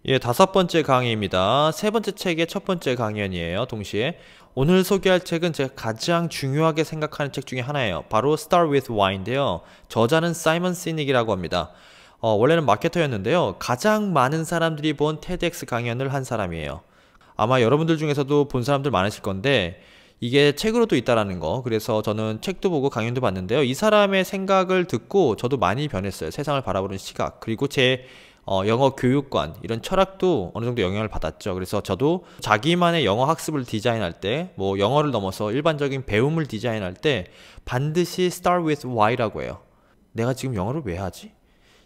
예, 다섯 번째 강의입니다. 세 번째 책의 첫 번째 강연이에요, 동시에. 오늘 소개할 책은 제가 가장 중요하게 생각하는 책 중에 하나예요. 바로 Start with Why인데요. 저자는 사이먼 시닉이라고 합니다. 원래는 마케터였는데요. 가장 많은 사람들이 본 TEDx 강연을 한 사람이에요. 아마 여러분들 중에서도 본 사람들 많으실 건데, 이게 책으로도 있다라는 거. 그래서 저는 책도 보고 강연도 봤는데요. 이 사람의 생각을 듣고 저도 많이 변했어요. 세상을 바라보는 시각. 그리고 제 영어 교육관, 이런 철학도 어느 정도 영향을 받았죠. 그래서 저도 자기만의 영어 학습을 디자인할 때, 뭐 영어를 넘어서 일반적인 배움을 디자인할 때 반드시 start with why라고 해요. 내가 지금 영어를 왜 하지?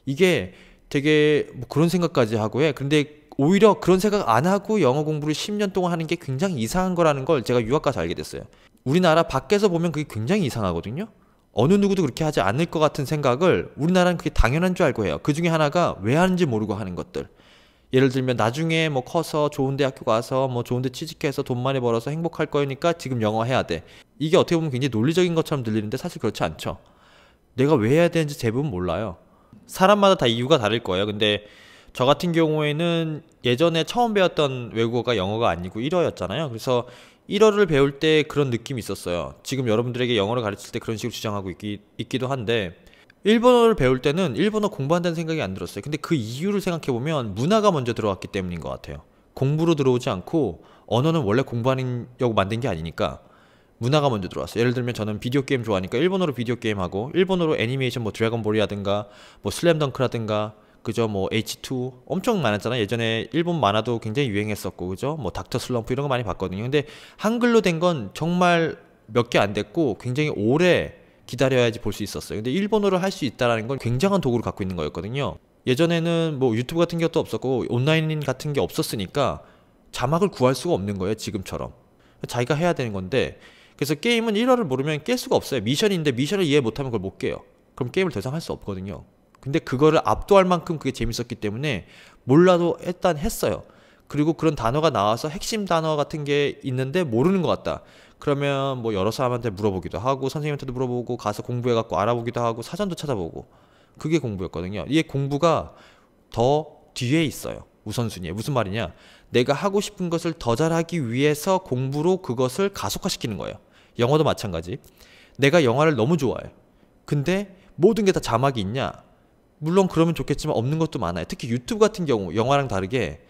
이게 되게 뭐 그런 생각까지 하고 해. 근데 오히려 그런 생각 안 하고 영어 공부를 10년 동안 하는 게 굉장히 이상한 거라는 걸 제가 유학 가서 알게 됐어요. 우리나라 밖에서 보면 그게 굉장히 이상하거든요. 어느 누구도 그렇게 하지 않을 것 같은 생각을 우리나라는 그게 당연한 줄 알고 해요. 그 중에 하나가 왜 하는지 모르고 하는 것들. 예를 들면 나중에 뭐 커서 좋은 대학교 가서 뭐 좋은 데 취직해서 돈 많이 벌어서 행복할 거니까 지금 영어 해야 돼. 이게 어떻게 보면 굉장히 논리적인 것처럼 들리는데 사실 그렇지 않죠. 내가 왜 해야 되는지 대부분 몰라요. 사람마다 다 이유가 다를 거예요. 근데 저 같은 경우에는 예전에 처음 배웠던 외국어가 영어가 아니고 일어였잖아요. 그래서 일어를 배울 때 그런 느낌이 있었어요. 지금 여러분들에게 영어를 가르칠 때 그런 식으로 주장하고 있기도 한데, 일본어를 배울 때는 일본어 공부한다는 생각이 안 들었어요. 근데 그 이유를 생각해보면 문화가 먼저 들어왔기 때문인 것 같아요. 공부로 들어오지 않고, 언어는 원래 공부하려고 만든 게 아니니까 문화가 먼저 들어왔어요. 예를 들면 저는 비디오 게임 좋아하니까 일본어로 비디오 게임 하고, 일본어로 애니메이션 뭐 드래곤볼이라든가 뭐 슬램덩크라든가, 그죠, 뭐 H2 엄청 많았잖아요. 예전에 일본 만화도 굉장히 유행했었고, 그죠, 뭐 닥터 슬럼프 이런 거 많이 봤거든요. 근데 한글로 된 건 정말 몇 개 안 됐고 굉장히 오래 기다려야지 볼 수 있었어요. 근데 일본어를 할 수 있다라는 건 굉장한 도구를 갖고 있는 거였거든요. 예전에는 뭐 유튜브 같은 것도 없었고 온라인 같은 게 없었으니까 자막을 구할 수가 없는 거예요, 지금처럼. 자기가 해야 되는 건데, 그래서 게임은 1화를 모르면 깰 수가 없어요. 미션인데 미션을 이해 못하면 그걸 못 깨요. 그럼 게임을 더 이상 할 수 없거든요. 근데 그거를 압도할 만큼 그게 재밌었기 때문에 몰라도 일단 했어요. 그리고 그런 단어가 나와서 핵심 단어 같은 게 있는데 모르는 것 같다. 그러면 뭐 여러 사람한테 물어보기도 하고, 선생님한테도 물어보고, 가서 공부해갖고 알아보기도 하고, 사전도 찾아보고. 그게 공부였거든요. 이게 공부가 더 뒤에 있어요, 우선순위에. 무슨 말이냐, 내가 하고 싶은 것을 더 잘하기 위해서 공부로 그것을 가속화시키는 거예요. 영어도 마찬가지. 내가 영화를 너무 좋아해. 근데 모든 게 다 자막이 있냐? 물론 그러면 좋겠지만 없는 것도 많아요. 특히 유튜브 같은 경우 영화랑 다르게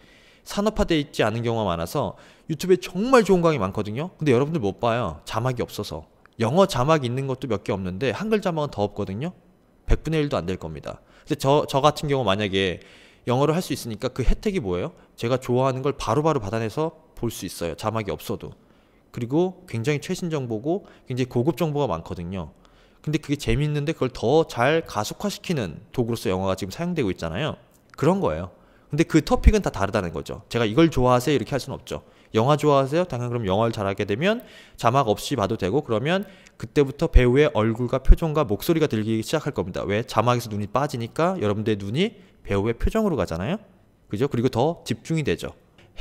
산업화되어 있지 않은 경우가 많아서 유튜브에 정말 좋은 강의 많거든요. 근데 여러분들 못 봐요. 자막이 없어서. 영어 자막 있는 것도 몇 개 없는데 한글 자막은 더 없거든요. 100분의 1도 안 될 겁니다. 근데 저 같은 경우 만약에 영어를 할 수 있으니까 그 혜택이 뭐예요? 제가 좋아하는 걸 바로바로 받아내서 볼 수 있어요, 자막이 없어도. 그리고 굉장히 최신 정보고 굉장히 고급 정보가 많거든요. 근데 그게 재밌는데 그걸 더 잘 가속화시키는 도구로서 영어가 지금 사용되고 있잖아요. 그런 거예요. 근데 그 토픽은 다 다르다는 거죠. 제가 이걸 좋아하세요 이렇게 할 수는 없죠. 영화 좋아하세요? 당연 그럼 영화를 잘하게 되면 자막 없이 봐도 되고, 그러면 그때부터 배우의 얼굴과 표정과 목소리가 들리기 시작할 겁니다. 왜? 자막에서 눈이 빠지니까 여러분들의 눈이 배우의 표정으로 가잖아요. 그죠? 그리고 더 집중이 되죠.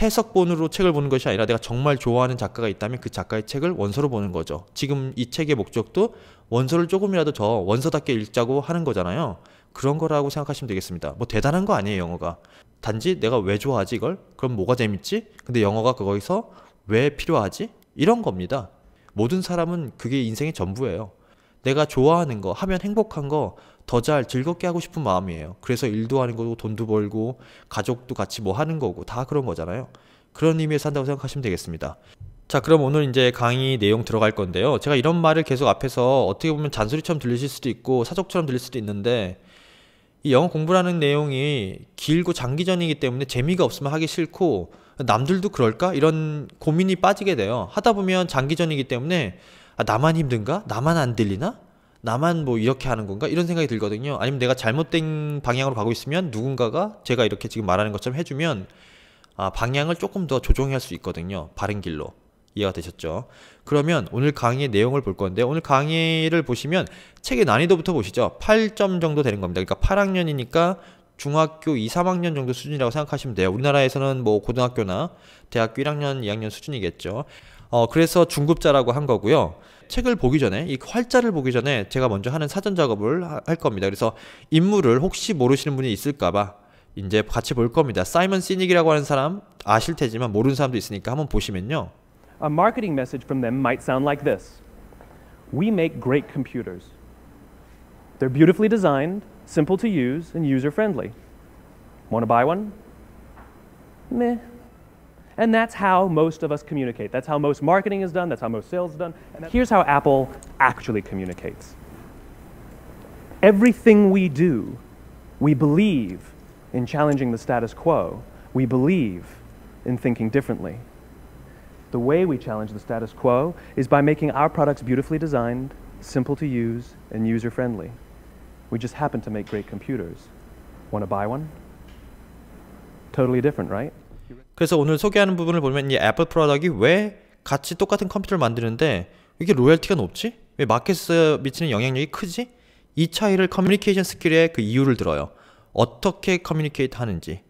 해석본으로 책을 보는 것이 아니라 내가 정말 좋아하는 작가가 있다면 그 작가의 책을 원서로 보는 거죠. 지금 이 책의 목적도 원서를 조금이라도 더 원서답게 읽자고 하는 거잖아요. 그런 거라고 생각하시면 되겠습니다. 뭐 대단한 거 아니에요, 영어가. 단지 내가 왜 좋아하지 이걸? 그럼 뭐가 재밌지? 근데 영어가 거기서 왜 필요하지? 이런 겁니다. 모든 사람은 그게 인생의 전부예요. 내가 좋아하는 거, 하면 행복한 거 더 잘 즐겁게 하고 싶은 마음이에요. 그래서 일도 하는 거고, 돈도 벌고, 가족도 같이 뭐 하는 거고, 다 그런 거잖아요. 그런 의미에서 한다고 생각하시면 되겠습니다. 자, 그럼 오늘 이제 강의 내용 들어갈 건데요. 제가 이런 말을 계속 앞에서 어떻게 보면 잔소리처럼 들리실 수도 있고 사족처럼 들릴 수도 있는데, 이 영어 공부라는 내용이 길고 장기전이기 때문에 재미가 없으면 하기 싫고, 남들도 그럴까? 이런 고민이 빠지게 돼요. 하다 보면 장기전이기 때문에 나만 힘든가? 나만 안 들리나? 나만 뭐 이렇게 하는 건가? 이런 생각이 들거든요. 아니면 내가 잘못된 방향으로 가고 있으면 누군가가 제가 이렇게 지금 말하는 것처럼 해주면 방향을 조금 더 조정할 수 있거든요, 바른 길로. 이해가 되셨죠? 그러면 오늘 강의의 내용을 볼 건데, 오늘 강의를 보시면 책의 난이도부터 보시죠. 8점 정도 되는 겁니다. 그러니까 8학년이니까 중학교 2, 3학년 정도 수준이라고 생각하시면 돼요. 우리나라에서는 뭐 고등학교나 대학교 1학년, 2학년 수준이겠죠. 그래서 중급자라고 한 거고요. 책을 보기 전에, 이 활자를 보기 전에 제가 먼저 하는 사전 작업을 할 겁니다. 그래서 인물을 혹시 모르시는 분이 있을까봐 이제 같이 볼 겁니다. 사이먼 시닉이라고 하는 사람 아실 테지만 모르는 사람도 있으니까 한번 보시면요. A marketing message from them might sound like this. We make great computers. They're beautifully designed, simple to use, and user-friendly. Want to buy one? Meh. And that's how most of us communicate. That's how most marketing is done. That's how most sales is done. And here's how Apple actually communicates. Everything we do, we believe in challenging the status quo. We believe in thinking differently. The way we challenge the status quo is by making our products beautifully designed, simple to use, and user-friendly. We just happen to make great computers. Want to buy one? Totally different, right? 그래서 오늘 소개하는 부분을 보면 이 애플 프로덕트이 왜 같이 똑같은 컴퓨터를 만드는데 이게 로열티가 높지? 왜 마켓에 미치는 영향력이 크지? 이 차이를 커뮤니케이션 스킬의 그 이유를 들어요. 어떻게 커뮤니케이트 하는지.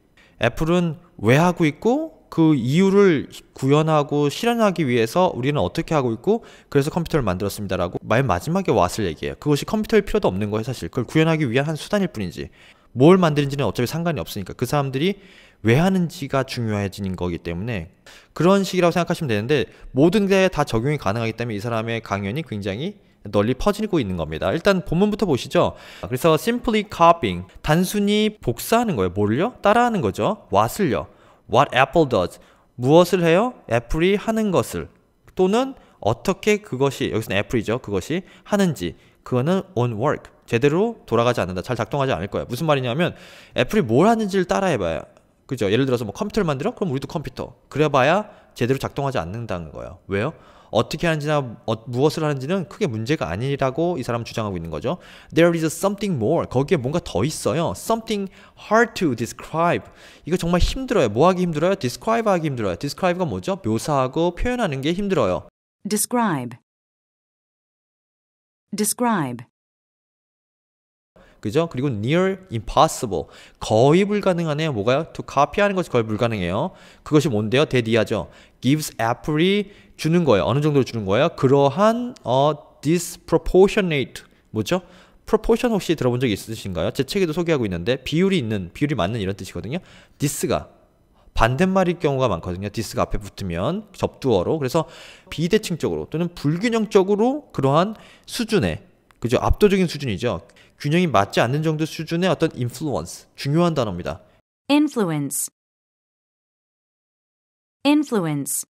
애플은 왜 하고 있고 그 이유를 구현하고 실현하기 위해서 우리는 어떻게 하고 있고 그래서 컴퓨터를 만들었습니다라고 맨 마지막에 왔을 얘기예요. 그것이 컴퓨터일 필요도 없는 거예요. 사실 그걸 구현하기 위한 한 수단일 뿐이지 뭘 만드는지는 어차피 상관이 없으니까 그 사람들이 왜 하는지가 중요해지는 거기 때문에 그런 식이라고 생각하시면 되는데 모든 게 다 적용이 가능하기 때문에 이 사람의 강연이 굉장히 널리 퍼지고 있는 겁니다. 일단 본문부터 보시죠. 그래서 simply copying 단순히 복사하는 거예요. 뭘요? 따라하는 거죠. what을요. What Apple does. 무엇을 해요? 애플이 하는 것을. 또는 어떻게 그것이, 여기서는 애플이죠. 그것이 하는지. 그거는 on work. 제대로 돌아가지 않는다. 잘 작동하지 않을 거예요. 무슨 말이냐면 애플이 뭘 하는지를 따라해봐요. 그죠? 예를 들어서 뭐 컴퓨터를 만들어? 그럼 우리도 컴퓨터. 그래봐야 제대로 작동하지 않는다는 거예요. 왜요? 어떻게 하는지나 무엇을 하는지는 크게 문제가 아니라고 이 사람은 주장하고 있는 거죠. There is something more. 거기에 뭔가 더 있어요. Something hard to describe. 이거 정말 힘들어요. 뭐 하기 힘들어요? Describe 하기 힘들어요. Describe가 뭐죠? 묘사하고 표현하는 게 힘들어요. Describe. Describe. 그죠? 그리고 near impossible. 거의 불가능하네요. 뭐가요? To copy하는 것이 거의 불가능해요. 그것이 뭔데요? 대디하죠. Gives Apple이 주는 거예요. 어느 정도로 주는 거예요? 그러한 disproportionate 뭐죠? proportion 혹시 들어본 적이 있으신가요? 제 책에도 소개하고 있는데 비율이 맞는 이런 뜻이거든요. this가 반대말일 경우가 많거든요. this가 앞에 붙으면 접두어로. 그래서 비대칭적으로 또는 불균형적으로 그러한 수준의 그죠? 압도적인 수준이죠. 균형이 맞지 않는 정도 수준의 어떤 influence 중요한 단어입니다. Influence. Influence.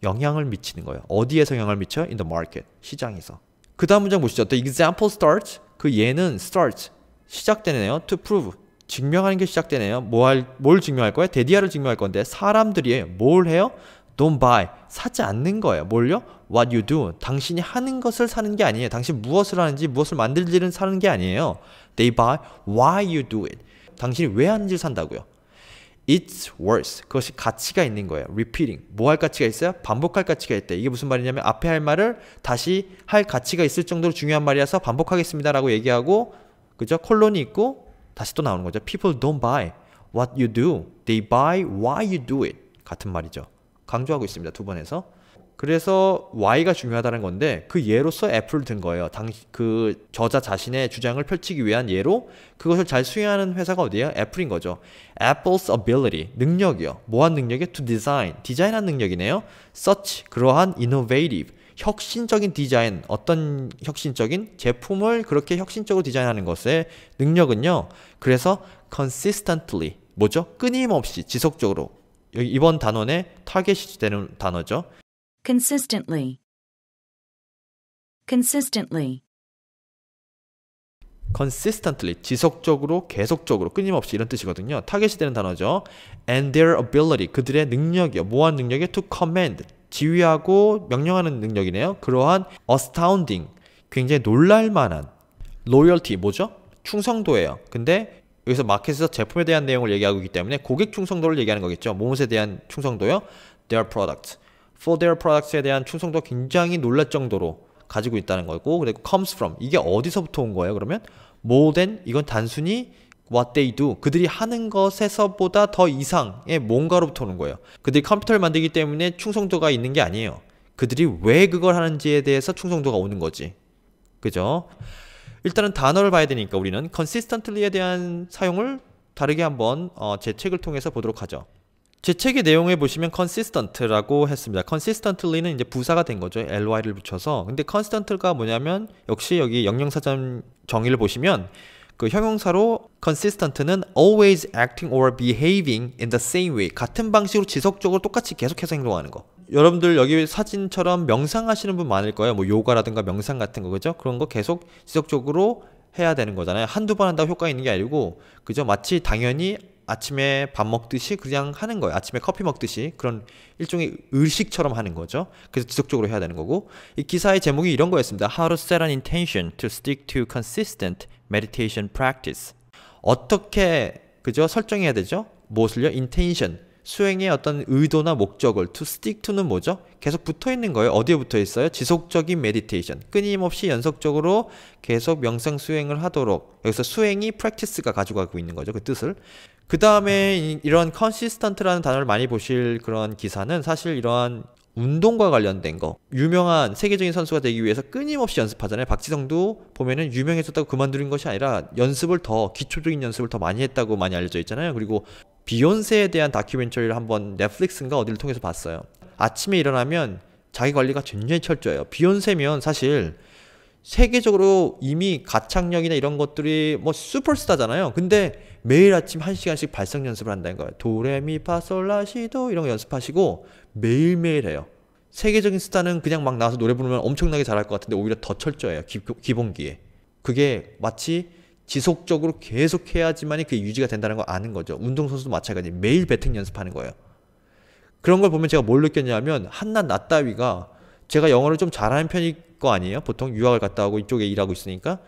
영향을 미치는 거예요. 어디에서 영향을 미쳐요? In the market. 시장에서. 그 다음 문장 보시죠. The example starts. 그 예는 start. 시작되네요. To prove. 증명하는 게 시작되네요. 뭘 증명할 거예요? 데디아를 증명할 건데 사람들이 뭘 해요? Don't buy. 사지 않는 거예요. 뭘요? What you do. 당신이 하는 것을 사는 게 아니에요. 당신 무엇을 하는지 무엇을 만들지는 사는 게 아니에요. They buy why you do it. 당신이 왜 하는지를 산다고요. It's worth. 그것이 가치가 있는 거예요. Repeating. 뭐 할 가치가 있어요? 반복할 가치가 있대. 이게 무슨 말이냐면 앞에 할 말을 다시 할 가치가 있을 정도로 중요한 말이라서 반복하겠습니다 라고 얘기하고 그죠? 콜론이 있고 다시 또 나오는 거죠. People don't buy what you do. They buy why you do it. 같은 말이죠. 강조하고 있습니다. 두 번에서. 그래서 why가 중요하다는 건데 그 예로서 애플을 든 거예요. 그 저자 자신의 주장을 펼치기 위한 예로 그것을 잘 수행하는 회사가 어디예요? 애플인 거죠. Apple's ability, 능력이요. 뭐한 능력이요? To design, 디자인한 능력이네요. Such, 그러한 innovative, 혁신적인 디자인, 어떤 혁신적인 제품을 그렇게 혁신적으로 디자인하는 것의 능력은요. 그래서 consistently, 뭐죠? 끊임없이, 지속적으로. 여기 이번 단원에 타겟이 되는 단어죠. Consistently. Consistently. consistently, 지속적으로, 계속적으로, 끊임없이 이런 뜻이거든요. 타겟이 되는 단어죠. And their ability, 그들의 능력이요. 뭐한 능력이요? To command, 지휘하고 명령하는 능력이네요. 그러한 astounding, 굉장히 놀랄만한 loyalty, 뭐죠? 충성도예요. 근데 여기서 마켓에서 제품에 대한 내용을 얘기하고 있기 때문에 고객 충성도를 얘기하는 거겠죠. 무엇에 대한 충성도요? Their products. For their products에 대한 충성도가 굉장히 놀랄 정도로 가지고 있다는 거고, 그리고 comes from, 이게 어디서부터 온 거예요? 그러면 more than, 이건 단순히 what they do, 그들이 하는 것에서보다 더 이상의 뭔가로부터 오는 거예요. 그들이 컴퓨터를 만들기 때문에 충성도가 있는 게 아니에요. 그들이 왜 그걸 하는지에 대해서 충성도가 오는 거지. 그죠? 일단은 단어를 봐야 되니까 우리는 consistently에 대한 사용을 다르게 한번 제 책을 통해서 보도록 하죠. 제 책의 내용에 보시면 consistent라고 했습니다. consistently는 이제 부사가 된 거죠. ly를 붙여서. 근데 constant가 뭐냐면 역시 여기 영영사전 정의를 보시면 그 형용사로 consistent는 always acting or behaving in the same way. 같은 방식으로 지속적으로 똑같이 계속해서 행동하는 거. 여러분들 여기 사진처럼 명상하시는 분 많을 거예요. 뭐 요가라든가 명상 같은 거, 그죠? 그런 거 계속 지속적으로 해야 되는 거잖아요. 한두 번 한다고 효과가 있는 게 아니고, 그죠? 마치 당연히 아침에 밥 먹듯이 그냥 하는 거예요. 아침에 커피 먹듯이 그런 일종의 의식처럼 하는 거죠. 그래서 지속적으로 해야 되는 거고, 이 기사의 제목이 이런 거였습니다. How to set an intention to stick to consistent meditation practice. 어떻게, 그죠? 설정해야 되죠? 무엇을요? intention. 수행의 어떤 의도나 목적을 to stick to는 뭐죠? 계속 붙어 있는 거예요. 어디에 붙어 있어요? 지속적인 meditation. 끊임없이 연속적으로 계속 명상 수행을 하도록. 여기서 수행이 practice가 가져가고 있는 거죠. 그 뜻을. 그 다음에 이런 consistent라는 단어를 많이 보실 그런 기사는 사실 이러한 운동과 관련된 거. 유명한 세계적인 선수가 되기 위해서 끊임없이 연습하잖아요. 박지성도 보면은 유명해졌다고 그만두는 것이 아니라 연습을 더, 기초적인 연습을 더 많이 했다고 많이 알려져 있잖아요. 그리고 비욘세에 대한 다큐멘터리를 한번 넷플릭스인가 어디를 통해서 봤어요. 아침에 일어나면 자기 관리가 굉장히 철저해요. 비욘세면 사실 세계적으로 이미 가창력이나 이런 것들이 뭐 슈퍼스타잖아요. 근데 매일 아침 1시간씩 발성 연습을 한다는 거예요. 도레미파솔라시도 이런 거 연습하시고 매일매일 해요. 세계적인 스타는 그냥 막 나와서 노래 부르면 엄청나게 잘할 것 같은데 오히려 더 철저해요. 기본기에. 그게 마치 지속적으로 계속 해야지만이 그게 유지가 된다는 걸 아는 거죠. 운동선수도 마찬가지. 매일 배팅 연습하는 거예요. 그런 걸 보면 제가 뭘 느꼈냐면 한낱 나 따위가 제가 영어를 좀 잘하는 편일 거 아니에요? 보통 유학을 갔다 오고 이쪽에 일하고 있으니까.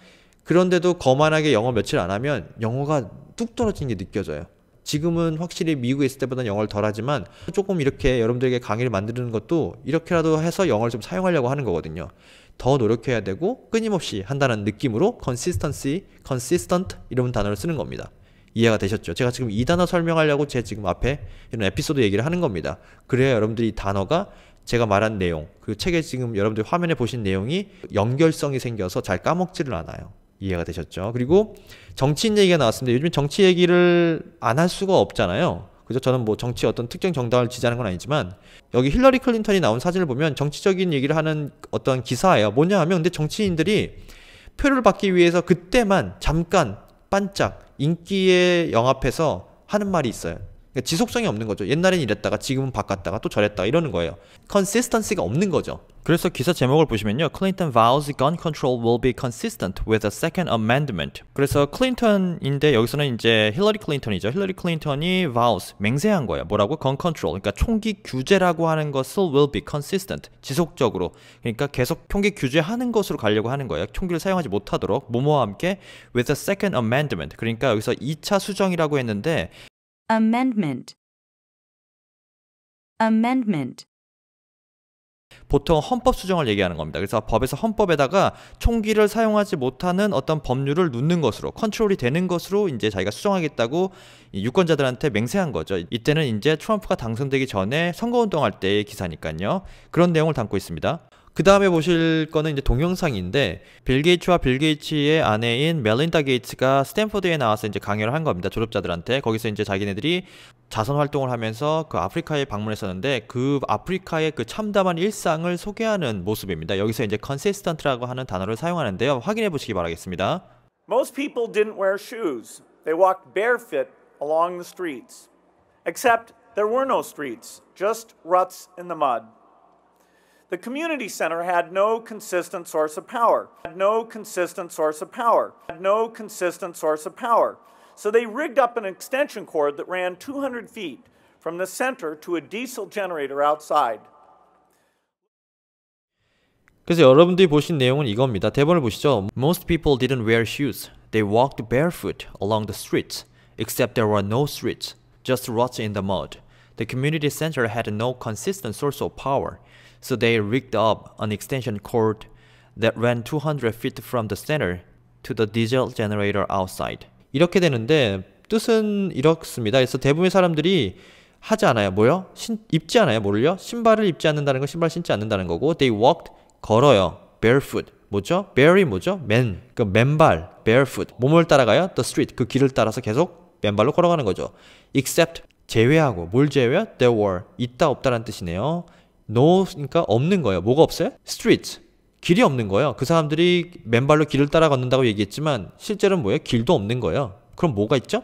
그런데도 거만하게 영어 며칠 안 하면 영어가 뚝 떨어지는 게 느껴져요. 지금은 확실히 미국에 있을 때보다는 영어를 덜 하지만 조금 이렇게 여러분들에게 강의를 만드는 것도 이렇게라도 해서 영어를 좀 사용하려고 하는 거거든요. 더 노력해야 되고 끊임없이 한다는 느낌으로 consistency, consistent 이런 단어를 쓰는 겁니다. 이해가 되셨죠? 제가 지금 이 단어 설명하려고 제 지금 앞에 이런 에피소드 얘기를 하는 겁니다. 그래야 여러분들이 이 단어가 제가 말한 내용, 그 책에 지금 여러분들 화면에 보신 내용이 연결성이 생겨서 잘 까먹지를 않아요. 이해가 되셨죠? 그리고 정치인 얘기가 나왔습니다. 요즘 정치 얘기를 안 할 수가 없잖아요. 그죠? 저는 뭐 정치 어떤 특정 정당을 지지하는 건 아니지만 여기 힐러리 클린턴이 나온 사진을 보면 정치적인 얘기를 하는 어떤 기사예요. 뭐냐 하면 근데 정치인들이 표를 받기 위해서 그때만 잠깐 반짝 인기에 영합해서 하는 말이 있어요. 그러니까 지속성이 없는 거죠. 옛날엔 이랬다가 지금은 바꿨다가 또 저랬다가 이러는 거예요. consistency가 없는 거죠. 그래서 기사 제목을 보시면요. Clinton vows gun control will be consistent with the Second Amendment. 그래서 클린턴인데 여기서는 이제 힐러리 클린턴이죠. 힐러리 클린턴이 vows, 맹세한 거예요. 뭐라고? gun control. 그러니까 총기 규제라고 하는 것을 will be consistent. 지속적으로. 그러니까 계속 총기 규제하는 것으로 가려고 하는 거예요. 총기를 사용하지 못하도록 뭐뭐와 함께 with the Second Amendment. 그러니까 여기서 2차 수정이라고 했는데 Amendment. Amendment. 보통 헌법 수정을 얘기하는 겁니다. 그래서 법에서 헌법에다가 총기를 사용하지 못하는 어떤 법률을 넣는 것으로 컨트롤이 되는 것으로 이제 자기가 수정하겠다고 유권자들한테 맹세한 거죠. 이때는 이제 트럼프가 당선되기 전에 선거운동할 때의 기사니까요. 그런 내용을 담고 있습니다. 그 다음에 보실 거는 이제 동영상인데 빌 게이츠와 빌 게이츠의 아내인 멜린다 게이츠가 스탠포드에 나와서 이제 강연을 한 겁니다. 졸업자들한테. 거기서 이제 자기네들이 자선 활동을 하면서 그 아프리카에 방문했었는데 그 아프리카의 그 참담한 일상을 소개하는 모습입니다. 여기서 이제 consistent라고 하는 단어를 사용하는데요. 확인해 보시기 바라겠습니다. Most people didn't wear shoes. They walked barefoot along the streets. Except there were no streets, just ruts in the mud. The community center had no consistent source of power, had no consistent source of power, had no consistent source of power. So they rigged up an extension cord that ran 200 feet from the center to a diesel generator outside. 그래서 여러분들이 보신 내용은 이겁니다. 대본을 보시죠. Most people didn't wear shoes. They walked barefoot along the streets, except there were no streets, just ruts in the mud. The community center had no consistent source of power. So they rigged up an extension cord that ran 200 feet from the center to the diesel generator outside. 이렇게 되는데 뜻은 이렇습니다. 그래서 대부분의 사람들이 하지 않아요. 뭐요? 입지 않아요. 뭐를요? 신발을 입지 않는다는 건 신발 신지 않는다는 거고 they walked, 걸어요. barefoot, 뭐죠? bear이 뭐죠? 맨, 그 맨발, barefoot, 몸을 따라가요? the street, 그 길을 따라서 계속 맨발로 걸어가는 거죠. except, 제외하고, 뭘 제외요? there were, 있다 없다라는 뜻이네요. no, 그러니까 없는 거예요. 뭐가 없어요? streets, 길이 없는 거예요. 그 사람들이 맨발로 길을 따라 걷는다고 얘기했지만 실제로는 뭐예요? 길도 없는 거예요. 그럼 뭐가 있죠?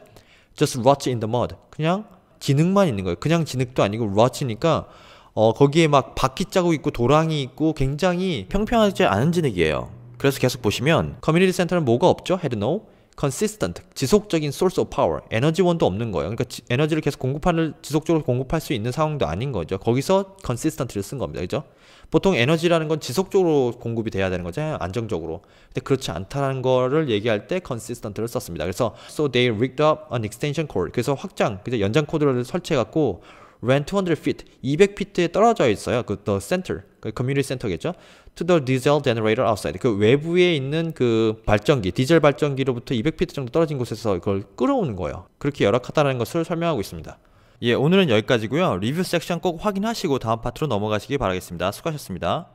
just ruts in the mud, 그냥 진흙만 있는 거예요. 그냥 진흙도 아니고 ruts니까 거기에 막 바퀴 자국 있고 도랑이 있고 굉장히 평평하지 않은 진흙이에요. 그래서 계속 보시면 커뮤니티 센터는 뭐가 없죠? had no consistent, 지속적인 source of power, 에너지원도 없는 거예요. 그러니까 에너지를 계속 지속적으로 공급할 수 있는 상황도 아닌 거죠. 거기서 consistent를 쓴 겁니다. 그죠? 보통 에너지라는 건 지속적으로 공급이 돼야 되는 거잖아요. 안정적으로. 근데 그렇지 않다는 거를 얘기할 때 consistent를 썼습니다. 그래서 so they rigged up an extension cord. 그래서 그죠? 연장 코드를 설치해 갖고 ran 200 feet, 200피트에 떨어져 있어요. 그 the center, 그 community center겠죠. to the diesel generator outside. 그 외부에 있는 그 발전기, 디젤 발전기로부터 200피트 정도 떨어진 곳에서 그걸 끌어오는 거예요. 그렇게 열악하다는 것을 설명하고 있습니다. 예, 오늘은 여기까지고요. 리뷰 섹션 꼭 확인하시고 다음 파트로 넘어가시기 바라겠습니다. 수고하셨습니다.